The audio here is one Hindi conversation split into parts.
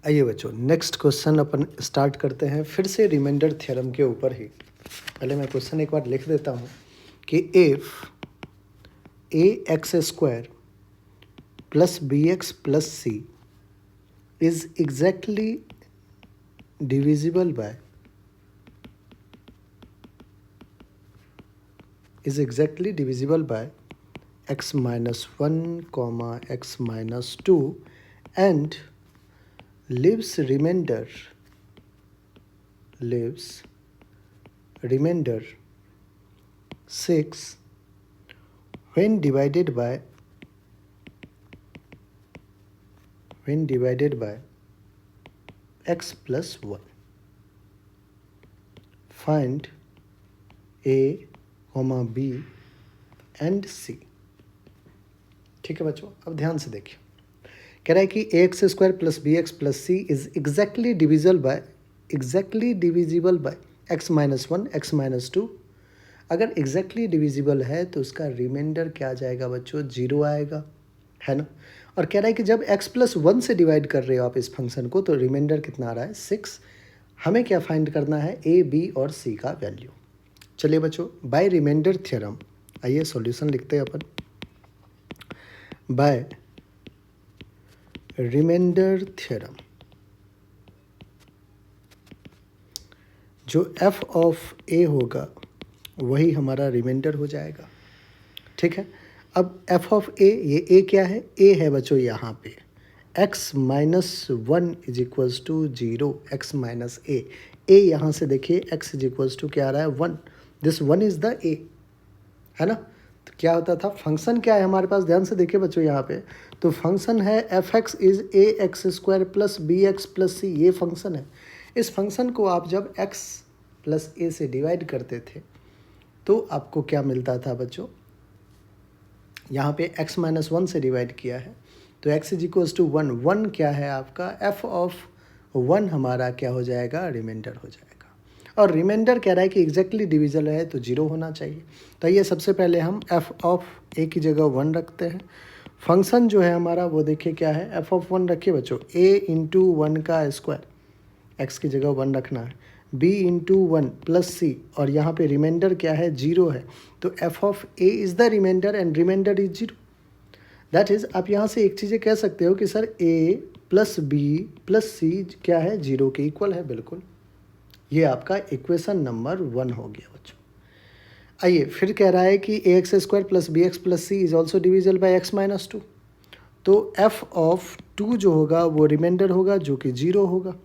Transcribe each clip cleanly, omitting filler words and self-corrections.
आइए बच्चों, नेक्स्ट क्वेश्चन अपन स्टार्ट करते हैं फिर से रिमाइंडर थ्योरम के ऊपर ही। पहले मैं क्वेश्चन एक बार लिख देता हूँ कि if a x square plus b x plus c is exactly divisible by x minus 1 comma x minus 2 and leaves remainder 6 when divided by x plus 1. Find a, b and c. ठीक है बच्चों, अब ध्यान से देखिए। कह रहा है कि a x square plus b x plus c is exactly divisible by x minus 1 x minus 2। अगर एग्जैक्टली डिविजिबल है तो उसका रिमाइंडर क्या आ जाएगा बच्चों? 0 आएगा, है ना। और कह रहा है कि जब x प्लस 1 से डिवाइड कर रहे हो आप इस फंक्शन को तो रिमाइंडर कितना आ रहा है? 6। हमें क्या फाइंड करना है? a, b और c का वैल्यू। चलिए बच्चों, बाय रिमाइंडर थ्योरम आइए सॉल्यूशन लिखते हैं अपन। बाय रिमाइंडर थ्योरम जो f ऑफ a होगा वही हमारा रिमाइंडर हो जाएगा। ठीक है, अब f ऑफ a, ये a क्या है? a है बच्चों यहाँ पे x minus 1 is equals to 0, x minus a यहाँ से देखिए x इज इक्वल्स टू क्या आ रहा है? 1। दिस 1 इज द a, है ना। तो क्या होता था? फंक्शन क्या है हमारे पास? ध्यान से देखिए बच्चों यहाँ पे, तो फंक्शन है f x is a x square plus b x plus c, ये फंक्शन है। इस फंक्शन को आप जब x प्लस ए से डिवाइड करते थे तो आपको क्या मिलता था बच्चों? यहाँ पे x माइनस 1 से डिवाइड किया है तो x इज इक्वल्स टू 1। 1 क्या है आपका? f ऑफ 1 हमारा क्या हो जाएगा? रिमाइंडर हो जाएगा। और रिमाइंडर कह रहा है कि एग्जैक्टली डिविजिबल है तो 0 होना चाहिए। तो ये सबसे पहले हम f ऑफ a की जगह 1 रखते हैं। फंक्शन जो है हमारा वो देखिए क्या है? f ऑफ 1 रखिए बच्चों, a इंटू 1 का स्क्वायर, x की जगह 1 रखना है, b इंटू 1 प्लस सी, और यहाँ पे रिमाइंडर क्या है? 0 है। तो f of a is the remainder and remainder is 0। That is आप यहाँ से एक चीज़ें कह सकते हो कि sir a plus b plus c क्या है? 0 के इक्वल है। बिल्कुल, ये आपका इक्वेशन नंबर 1 हो गया बच्चों। आइए फिर कह रहा है कि a x square plus b x plus c is also divisible by x minus 2। तो f ऑफ 2 जो होगा वो रिमाइंडर होगा जो कि 0 होगा।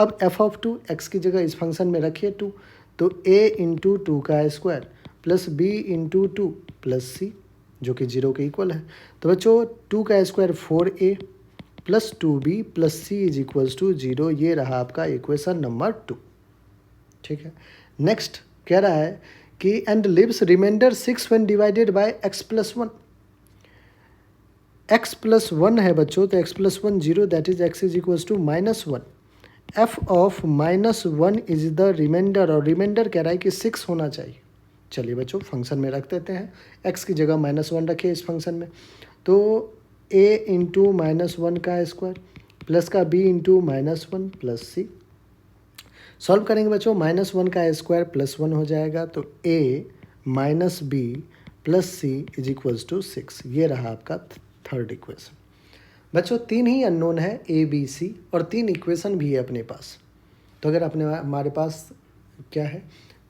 अब f ऑफ 2 x की जगह इस फंक्शन में रखिए 2, तो a इंटू 2 का square plus b into 2 plus c जो कि 0 के इक्वल है। तो बच्चों 2 का square 4a plus 2b plus c is equals to 0। ये रहा आपका इक्वेशन नंबर 2। ठीक है, नेक्स्ट कह रहा है कि and leaves remainder 6 when divided by x plus 1। x plus 1 है बच्चों, तो x plus 1 0, that is x is equals to minus 1। f of minus 1 is the remainder, और रिमाइंडर कह रहा है कि 6 होना चाहिए। चलिए बच्चों फंक्शन में रख देते हैं, x की जगह माइनस 1 रखिए इस फंक्शन में, तो a इंटू माइनस 1 का स्क्वायर प्लस का b इंटू माइनस 1 प्लस सी। सॉल्व करेंगे बच्चों, माइनस 1 का स्क्वायर प्लस 1 हो जाएगा, तो a minus b plus c is equals to 6। ये रहा आपका थर्ड इक्वेशन। बच्चों 3 ही अननोन है a b c, और 3 इक्वेशन भी है अपने पास। तो अगर हमारे पास क्या है?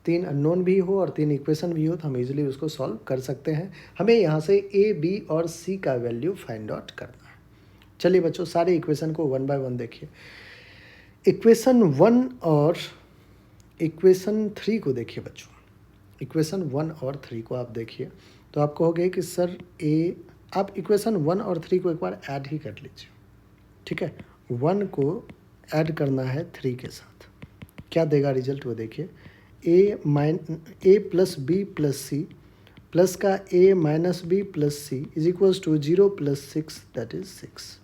3 अननोन भी हो और 3 इक्वेशन भी हो तो हम इजीली उसको सॉल्व कर सकते हैं। हमें यहाँ से a b और c का वैल्यू फाइंड आउट करना है। चलिए बच्चों सारे इक्वेशन को 1 बाय 1 देखिए। इक्वेशन 1 और इक्वेशन 3 को देखिए बच्चों। इक्वेशन 1 और 3 को आप देखिए तो आप कहोगे कि सर आप इक्वेशन 1 और 3 को एक बार ऐड ही कर लीजिए। ठीक है, 1 को ऐड करना है 3 के साथ, क्या देगा रिजल्ट वो देखिए। a plus b plus c plus का a minus b plus c is equals to 0 plus 6, that is 6।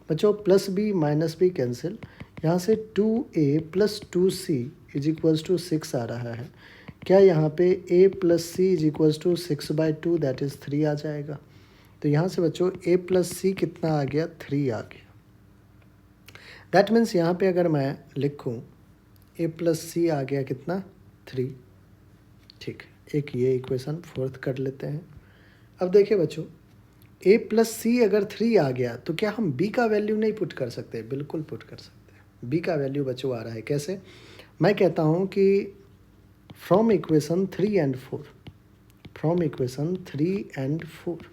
बच्चों plus b minus b cancel, यहाँ से 2a plus 2c is equals to 6 आ रहा है। क्या यहाँ पे a plus c is equals to 6/2, that is 3 आ जाएगा। तो यहाँ से बच्चों a प्लस सी कितना आ गया? 3 आ गया। दैट मीन्स यहाँ पे अगर मैं लिखूँ ए प्लस सी आ गया कितना 3। ठीक, एक ये इक्वेशन फोर्थ कर लेते हैं। अब देखिए बच्चों, ए प्लस सी अगर 3 आ गया तो क्या हम बी का वैल्यू नहीं पुट कर सकते? बिल्कुल पुट कर सकते हैं। बी का वैल्यू बच्चों आ रहा है कैसे? मैं कहता हूँ कि from equation 3 and 4, from equation 3 and 4,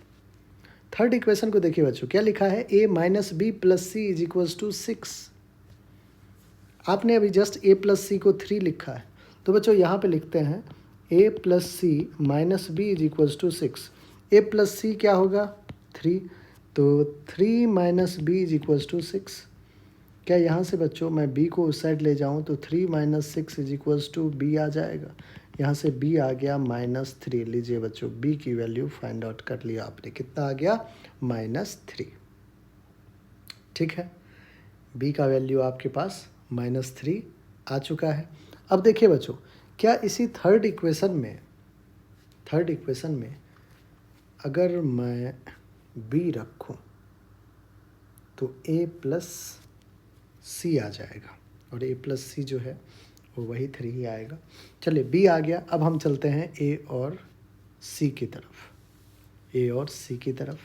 third equation को देखिए बच्चों, क्या लिखा है? A minus b plus c is equals to 6। आपने अभी जस्ट ए प्लस सी को 3 लिखा है, तो बच्चों यहाँ पे लिखते हैं a plus c minus b is equals to 6। A plus c क्या होगा? 3, तो 3 minus b is equals to 6। क्या यहाँ से बच्चों मैं b को उस साइड ले जाऊँ तो 3 minus 6 is equals to b आ जाएगा। यहाँ से b आ गया -3। लीजिए बच्चों, b की वैल्यू फाइंड आउट कर लिया आपने। कितना आ गया? -3। ठीक है, b का वैल्यू आपके पास -3 आ चुका है। अब देखिए बच्चों, क्या इसी थर्ड इक्वेशन में अगर मैं b रखूँ तो a प्लस सी आ जाएगा, और a प्लस सी जो है वो वही 3 ही आएगा। चलिए b आ गया, अब हम चलते हैं a और c की तरफ।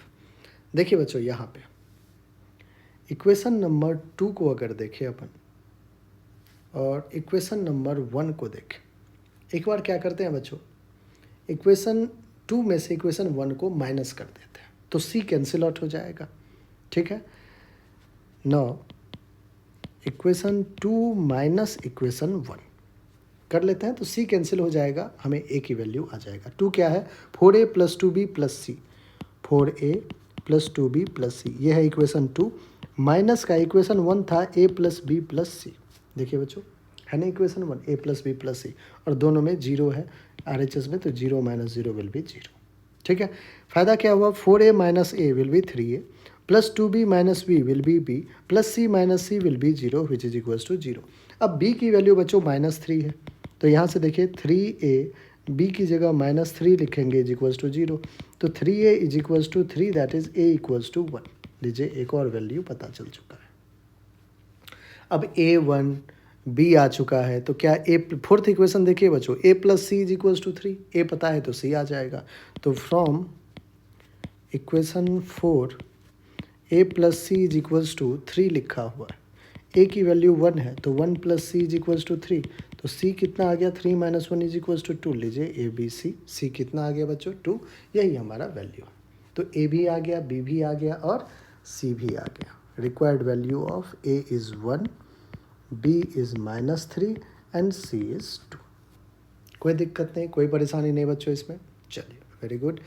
देखिए बच्चों, यहाँ पे इक्वेशन नंबर 2 को अगर देखें अपन और इक्वेशन नंबर 1 को देखें, एक बार क्या करते हैं बच्चों, इक्वेशन 2 में से इक्वेशन 1 को माइनस कर देते हैं तो c कैंसिल आउट हो जाएगा। ठीक है, नाउ इक्वेशन 2 माइनस इक्वेशन 1 कर लेते हैं तो c कैंसिल हो जाएगा, हमें a की वैल्यू आ जाएगा। 2 क्या है? 4a प्लस 2b प्लस सी, 4a plus 2b plus c, ये है इक्वेशन 2। माइनस का इक्वेशन 1 था a plus b plus c. देखिए बच्चों, है ना equation 1 a plus b plus c, और दोनों में 0 है RHS में, तो 0 माइनस 0 विल बी 0। ठीक है, फ़ायदा क्या हुआ? 4a minus a will be 3a plus 2b minus b will be b plus c minus c will be 0 which is equals to 0। अब b की वैल्यू बच्चों -3 है, तो यहाँ से देखिए 3a b की जगह -3 लिखेंगे इज इक्वल्स टू 0, तो 3a is equals to 3, that is a equals to 1। लीजिए, एक और वैल्यू पता चल चुका है। अब a1 b आ चुका है, तो क्या a, फोर्थ इक्वेशन देखिए बच्चों, a plus c is equals to 3, a पता है तो c आ जाएगा। तो from equation 4 a plus c is equals to 3 लिखा हुआ है, a की वैल्यू 1 है, तो 1 plus c is equals to 3, तो c कितना आ गया? 3 माइनस 1 इज इक्वल्स टू 2। लीजिए a b c कितना आ गया बच्चों? 2। यही हमारा वैल्यू है, तो a भी आ गया, b भी आ गया और c भी आ गया। Required value of a is 1, b is -3 and c is 2। कोई दिक्कत नहीं, कोई परेशानी नहीं बच्चों इसमें। चलिए, वेरी गुड।